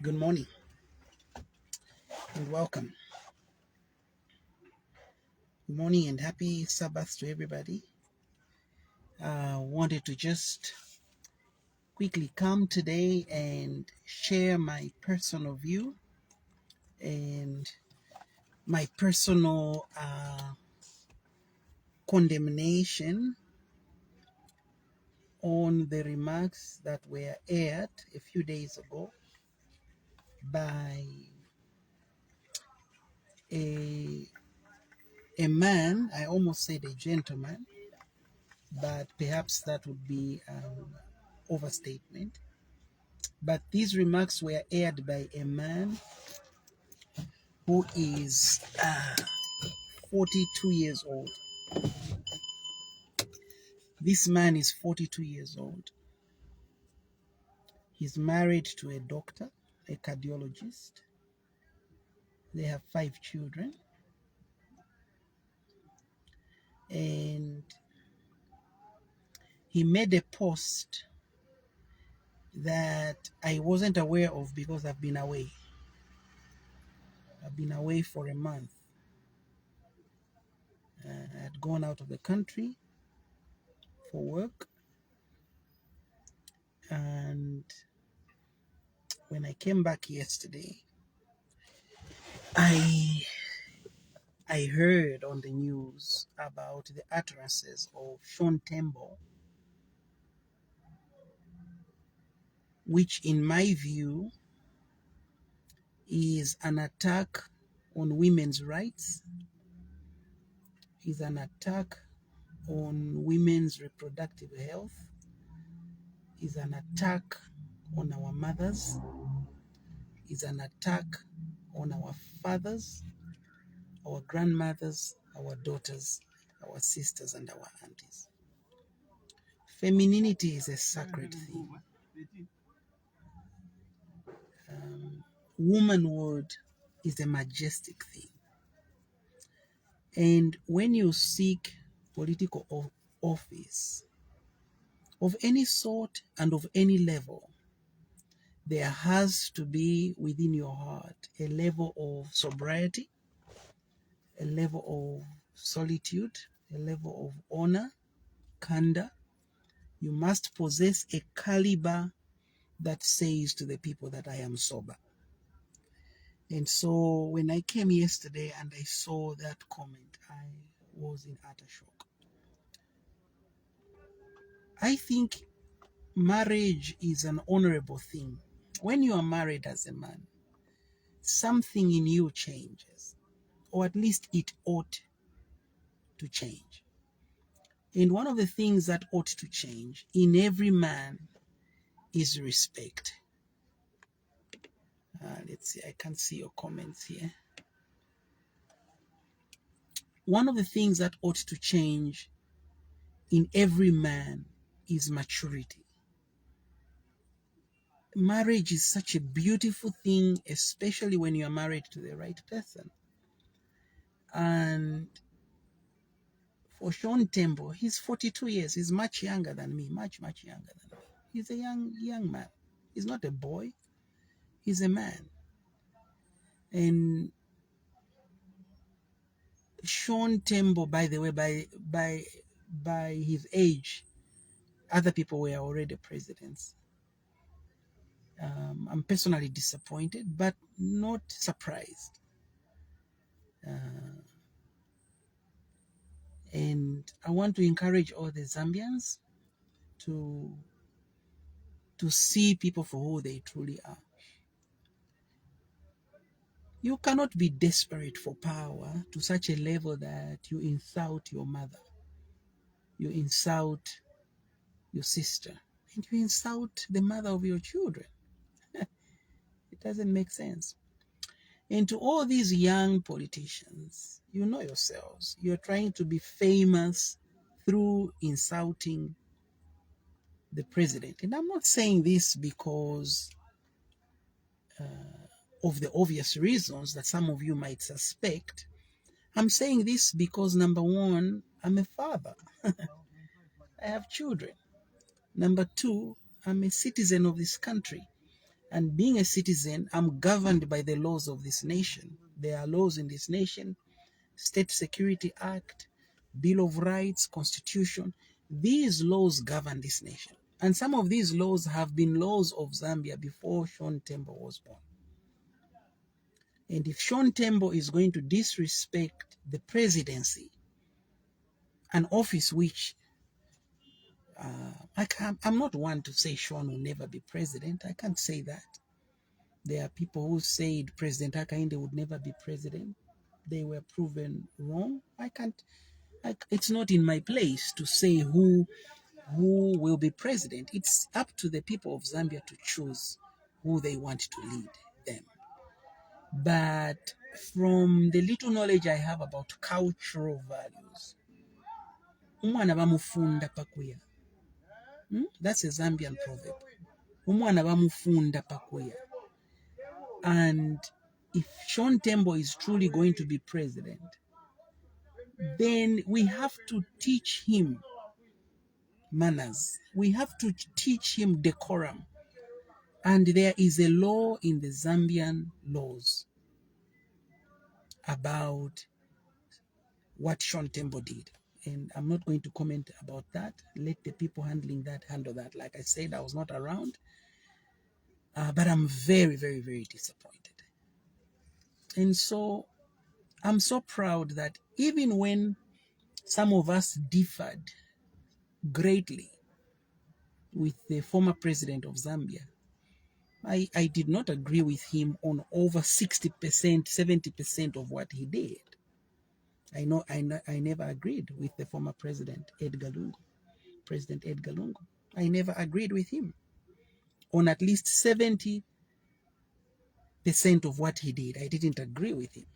Good morning and welcome. Good morning and happy Sabbath to everybody. Wanted to just quickly come today and share my personal view and my personal condemnation on the remarks that were aired a few days ago by a man. I almost said a gentleman, but perhaps that would be an overstatement. But these remarks were aired by a man who is 42 years old. This man is 42 years old. He's married to a doctor, a cardiologist. They have 5 children. And he made a post that I wasn't aware of because I've been away. I've been away for a month. I had gone out of the country for work. And when I came back yesterday, I heard on the news about the utterances of Sean Tembo, which in my view is an attack on women's rights, is an attack on women's reproductive health, is an attack on our mothers, is an attack on our fathers, our grandmothers, our daughters, our sisters, and our aunties. Femininity is a sacred thing. Womanhood is a majestic thing. And when you seek political office of any sort and of any level, there has to be within your heart a level of sobriety, a level of solitude, a level of honor, candor. You must possess a caliber that says to the people that I am sober. And so when I came yesterday and I saw that comment, I was in utter shock. I think marriage is an honorable thing. When you are married as a man, something in you changes, or at least it ought to change. And one of the things that ought to change in every man is respect. Let's see, I can't see your comments here. One of the things that ought to change in every man is maturity. Marriage is such a beautiful thing, especially when you are married to the right person. And for Sean Tembo, he's 42 years. He's much younger than me, much younger than me. He's a young man. He's not a boy. He's a man. And Sean Tembo, by the way, by his age, other people were already presidents. I'm personally disappointed, but not surprised. And I want to encourage all the Zambians to see people for who they truly are. You cannot be desperate for power to such a level that you insult your mother, you insult your sister, and you insult the mother of your children. It doesn't make sense. And to all these young politicians, you know yourselves, you're trying to be famous through insulting the president. And I'm not saying this because of the obvious reasons that some of you might suspect. I'm saying this because, number one, I'm a father. I have children. Number two, I'm a citizen of this country. And being a citizen, I'm governed by the laws of this nation. There are laws in this nation: State Security Act, Bill of Rights, Constitution. These laws govern this nation. And some of these laws have been laws of Zambia before Sean Tembo was born. And if Sean Tembo is going to disrespect the presidency, an office which I'm not one to say Sean will never be president. I can't say that. There are people who said President Hakainde would never be president. They were proven wrong. It's not in my place to say who will be president. It's up to the people of Zambia to choose who they want to lead them. But from the little knowledge I have about cultural values, umwana bamufunda pakuya. That's a Zambian proverb. Umwana bamufunda pakuya. And if Sean Tembo is truly going to be president, then we have to teach him manners. We have to teach him decorum. And there is a law in the Zambian laws about what Sean Tembo did. And I'm not going to comment about that. Let the people handling that handle that. Like I said, I was not around. But I'm very, very, very disappointed. And so I'm so proud that even when some of us differed greatly with the former president of Zambia, I did not agree with him on over 60%, 70% of what he did. I never agreed with the former president, President Edgar Lungu. I never agreed with him on at least 70% of what he did. I didn't agree with him.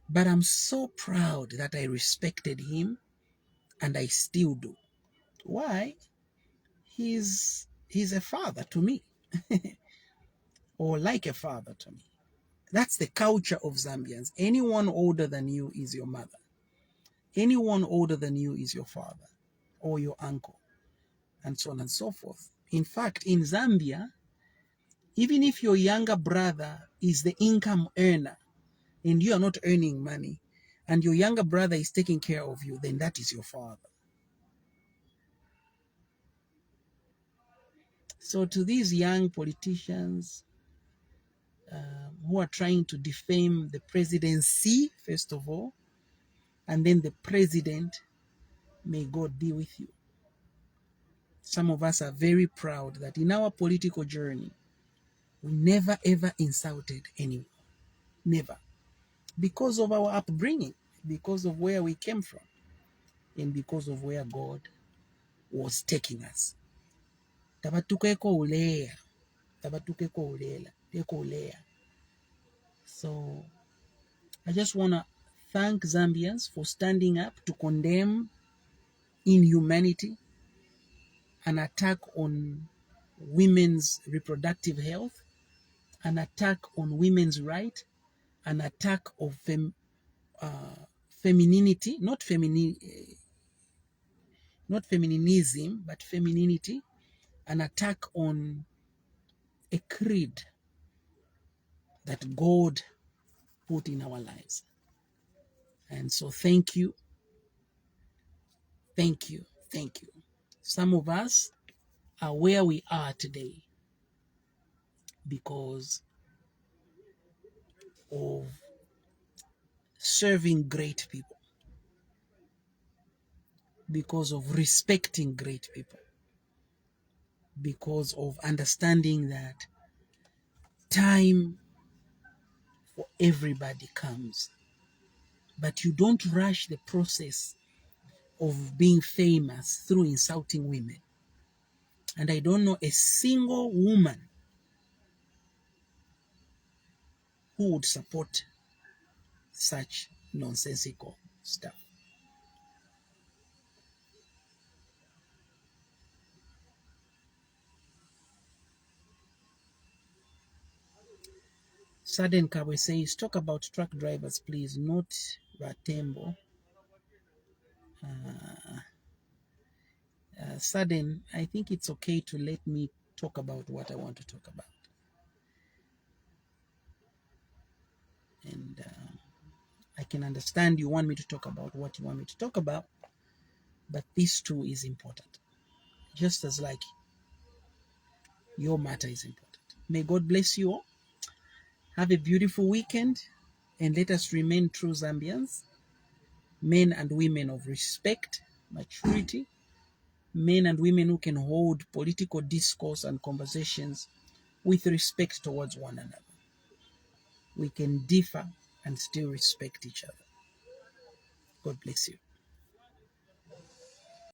But I'm so proud that I respected him, and I still do. Why? He's a father to me, or like a father to me. That's the culture of Zambians. Anyone older than you is your mother. Anyone older than you is your father or your uncle, and so on and so forth. In fact, in Zambia, even if your younger brother is the income earner and you are not earning money, and your younger brother is taking care of you, then that is your father. So to these young politicians who are trying to defame the presidency, first of all, and then the president, may God be with you. Some of us are very proud that in our political journey, we never ever insulted anyone. Never. Because of our upbringing, because of where we came from, and because of where God was taking us. So I just want to thank Zambians for standing up to condemn inhumanity, an attack on women's reproductive health, an attack on women's rights, an attack of femininity, not feminism, but femininity, an attack on a creed that God put in our lives. And so thank you, thank you, thank you. Some of us are where we are today because of serving great people, because of respecting great people, because of understanding that time for everybody comes. But you don't rush the process of being famous through insulting women. And I don't know a single woman who would support such nonsensical stuff. Sudden Kabwe says, talk about truck drivers, please, not Ratembo. Sudden, I think it's okay to let me talk about what I want to talk about. And I can understand you want me to talk about what you want me to talk about, but this too is important, just as like your matter is important. May God bless you all. Have a beautiful weekend, and let us remain true Zambians, men and women of respect, maturity, men and women who can hold political discourse and conversations with respect towards one another. We can differ and still respect each other. God bless you.